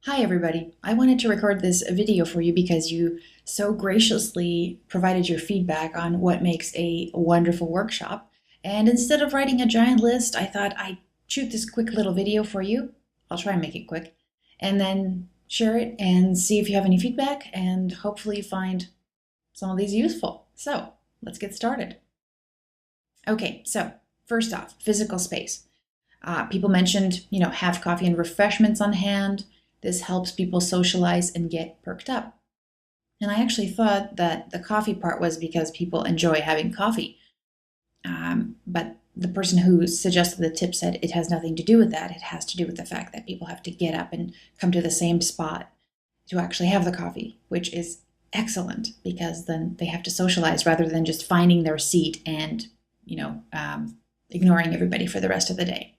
Hi everybody. I wanted to record this video for you because you so graciously provided your feedback on what makes a wonderful workshop. And instead of writing a giant list, I thought I'd shoot this quick little video for you. I'll try and make it quick. And then share it and see if you have any feedback and hopefully find some of these useful. So let's get started. Okay, so first off, physical space. People mentioned, have coffee and refreshments on hand. This helps people socialize and get perked up. And I actually thought that the coffee part was because people enjoy having coffee. But the person who suggested the tip said it has nothing to do with that. It has to do with the fact that people have to get up and come to the same spot to actually have the coffee, which is excellent because then they have to socialize rather than just finding their seat and, ignoring everybody for the rest of the day.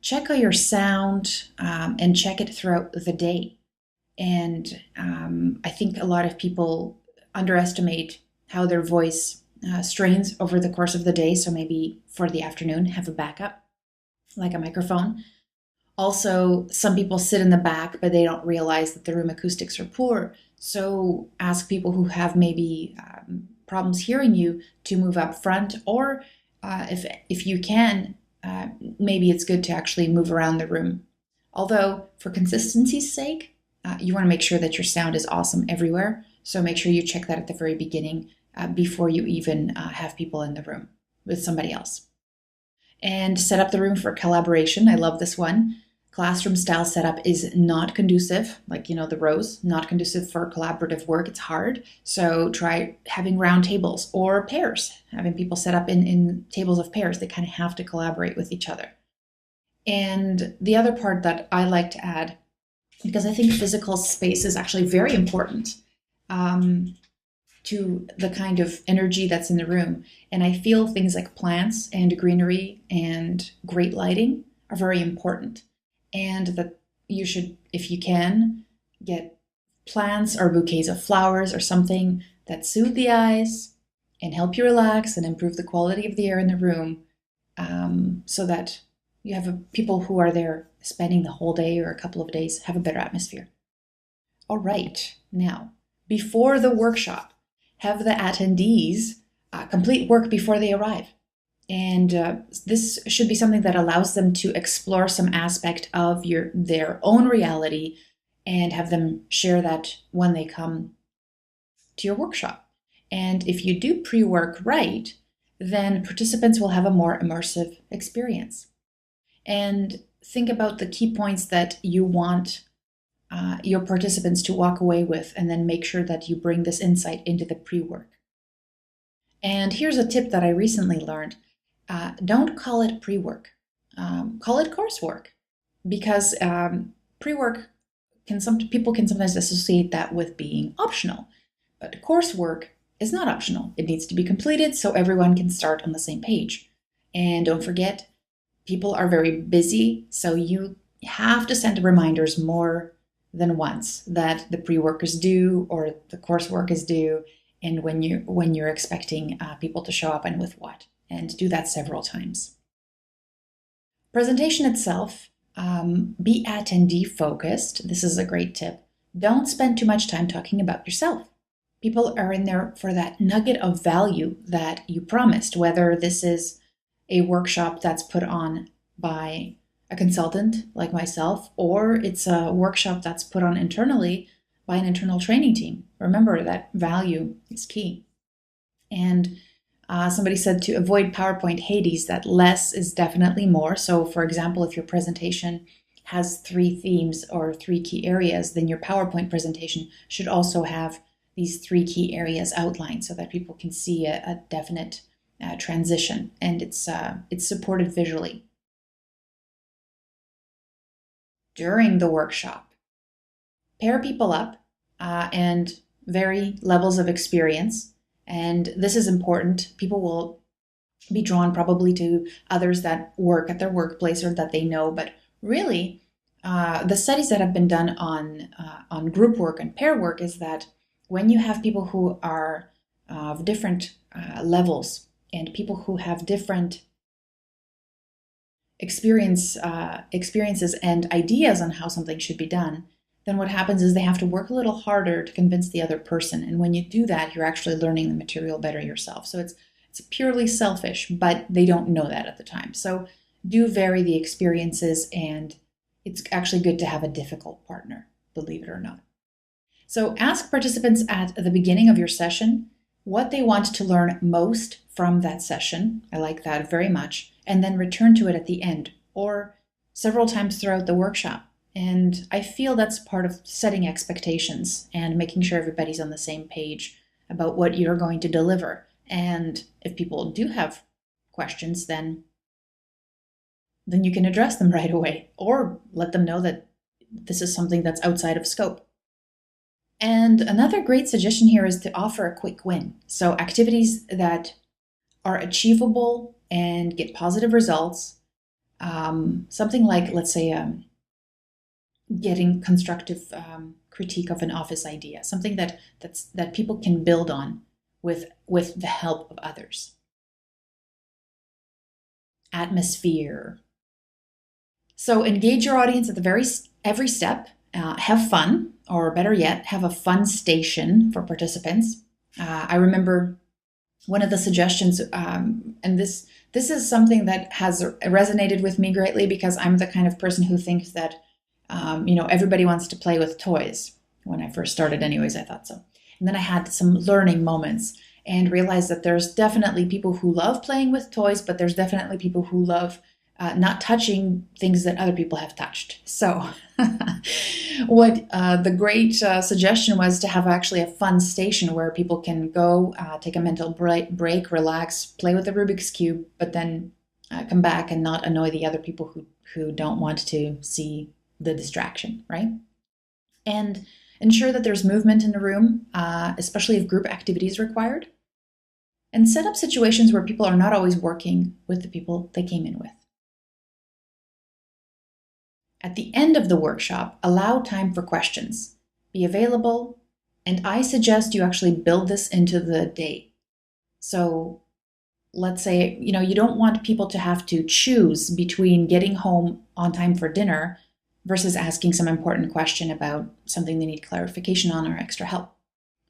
Check out your sound and check it throughout the day. And I think a lot of people underestimate how their voice strains over the course of the day. So maybe for the afternoon, have a backup, like a microphone. Also, some people sit in the back, but they don't realize that the room acoustics are poor. So ask people who have maybe problems hearing you to move up front, or if you can, maybe it's good to actually move around the room. Although, for consistency's sake, you want to make sure that your sound is awesome everywhere. So make sure you check that at the very beginning before you even have people in the room with somebody else. And set up the room for collaboration. I love this one. Classroom style setup is not conducive, like, the rows, not conducive for collaborative work. It's hard. So try having round tables or pairs, having people set up in tables of pairs. They kind of have to collaborate with each other. And the other part that I like to add, because I think physical space is actually very important to the kind of energy that's in the room. And I feel things like plants and greenery and great lighting are very important. And that you should, if you can, get plants or bouquets of flowers or something that soothe the eyes and help you relax and improve the quality of the air in the room, so that you have people who are there spending the whole day or a couple of days have a better atmosphere. All right, now, before the workshop, have the attendees complete work before they arrive. And this should be something that allows them to explore some aspect of their own reality and have them share that when they come to your workshop. And if you do pre-work right, then participants will have a more immersive experience. And think about the key points that you want your participants to walk away with, and then make sure that you bring this insight into the pre-work. And here's a tip that I recently learned. Don't call it pre-work. Call it coursework, because pre-work people can sometimes associate that with being optional. But coursework is not optional. It needs to be completed so everyone can start on the same page. And don't forget, people are very busy, so you have to send reminders more than once that the pre-work is due or the coursework is due, and when you're expecting people to show up and with what. And do that several times. Presentation itself, be attendee focused. This is a great tip. Don't spend too much time talking about yourself. People are in there for that nugget of value that you promised, whether this is a workshop that's put on by a consultant like myself, or it's a workshop that's put on internally by an internal training team. Remember that value is key. And somebody said to avoid PowerPoint Hades, that less is definitely more. So for example, if your presentation has 3 themes or 3 key areas, then your PowerPoint presentation should also have these 3 key areas outlined so that people can see a definite transition, and it's supported visually. During the workshop, pair people up and vary levels of experience. And this is important. People will be drawn probably to others that work at their workplace or that they know. But really, the studies that have been done on group work and pair work is that when you have people who are of different levels and people who have different experiences and ideas on how something should be done, then what happens is they have to work a little harder to convince the other person. And when you do that, you're actually learning the material better yourself. So it's purely selfish, but they don't know that at the time. So do vary the experiences, and it's actually good to have a difficult partner, believe it or not. So ask participants at the beginning of your session what they want to learn most from that session. I like that very much. And then return to it at the end or several times throughout the workshop. And I feel that's part of setting expectations and making sure everybody's on the same page about what you're going to deliver. And if people do have questions, then you can address them right away or let them know that this is something that's outside of scope. And another great suggestion here is to offer a quick win. So activities that are achievable and get positive results, something like, let's say, getting constructive critique of an office idea, something that people can build on with the help of others. Atmosphere. So engage your audience at every step. Have fun, or better yet, have a fun station for participants. I remember one of the suggestions, and this is something that has resonated with me greatly because I'm the kind of person who thinks that everybody wants to play with toys. When I first started anyways, I thought so. And then I had some learning moments and realized that there's definitely people who love playing with toys, but there's definitely people who love not touching things that other people have touched. So what the great suggestion was to have actually a fun station where people can go take a mental break, relax, play with the Rubik's Cube, but then come back and not annoy the other people who don't want to see the distraction, right? And ensure that there's movement in the room, especially if group activity is required. And set up situations where people are not always working with the people they came in with. At the end of the workshop, allow time for questions. Be available, and I suggest you actually build this into the day. So let's say, you don't want people to have to choose between getting home on time for dinner versus asking some important question about something they need clarification on or extra help.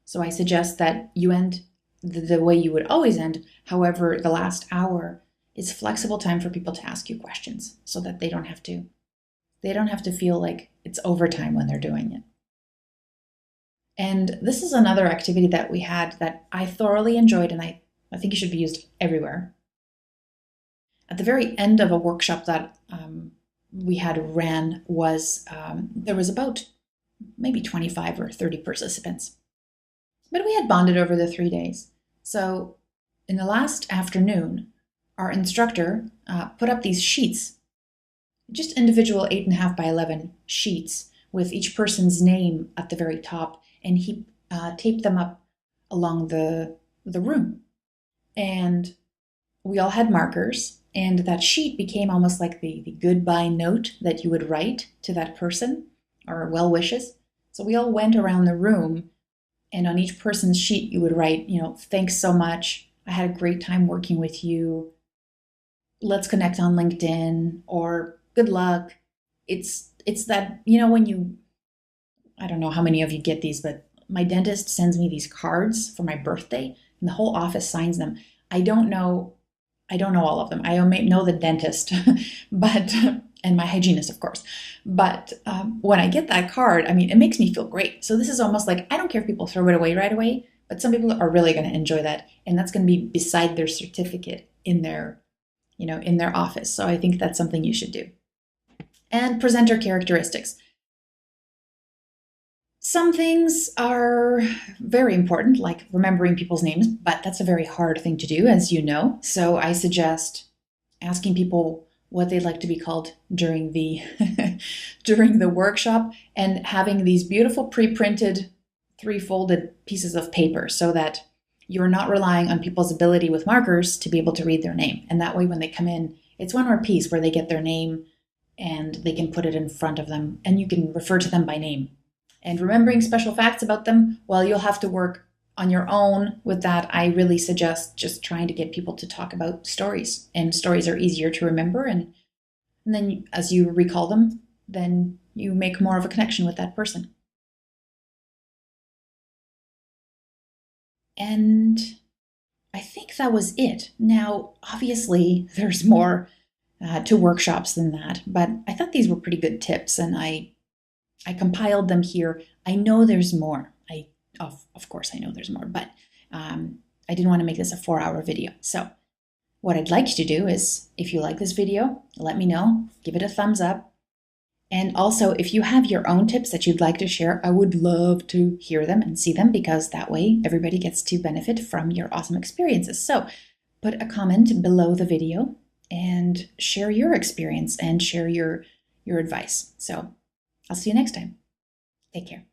So I suggest that you end the way you would always end. However, the last hour is flexible time for people to ask you questions so that they don't have to feel like it's overtime when they're doing it. And this is another activity that we had that I thoroughly enjoyed, and I think it should be used everywhere. At the very end of a workshop that we had ran was, there was about maybe 25 or 30 participants. But we had bonded over the 3 days. So in the last afternoon, our instructor put up these sheets, just individual 8.5 by 11 sheets with each person's name at the very top, and he taped them up along the room. And we all had markers, and that sheet became almost like the goodbye note that you would write to that person, or well wishes. So we all went around the room, and on each person's sheet you would write, thanks so much, I had a great time working with you, let's connect on LinkedIn, or good luck. It's that, when I don't know how many of you get these, but my dentist sends me these cards for my birthday, and the whole office signs them. I don't know all of them. I only know the dentist, but and my hygienist, of course. But when I get that card, it makes me feel great. So this is almost like, I don't care if people throw it away right away, but some people are really going to enjoy that, and that's going to be beside their certificate in their office. So I think that's something you should do. And presenter characteristics. Some things are very important, like remembering people's names, but that's a very hard thing to do, as you know. So I suggest asking people what they'd like to be called during the during the workshop, and having these beautiful pre-printed 3-folded pieces of paper so that you're not relying on people's ability with markers to be able to read their name. And that way when they come in, it's one more piece where they get their name and they can put it in front of them, and you can refer to them by name. And remembering special facts about them, well, you'll have to work on your own with that. I really suggest just trying to get people to talk about stories, and stories are easier to remember. And then as you recall them, then you make more of a connection with that person. And I think that was it. Now, obviously, there's more to workshops than that, but I thought these were pretty good tips, and I compiled them here. I know there's more. Of course, I know there's more, but I didn't want to make this a 4-hour video. So what I'd like you to do is, if you like this video, let me know, give it a thumbs up. And also, if you have your own tips that you'd like to share, I would love to hear them and see them, because that way everybody gets to benefit from your awesome experiences. So put a comment below the video and share your experience and share your advice. So I'll see you next time. Take care.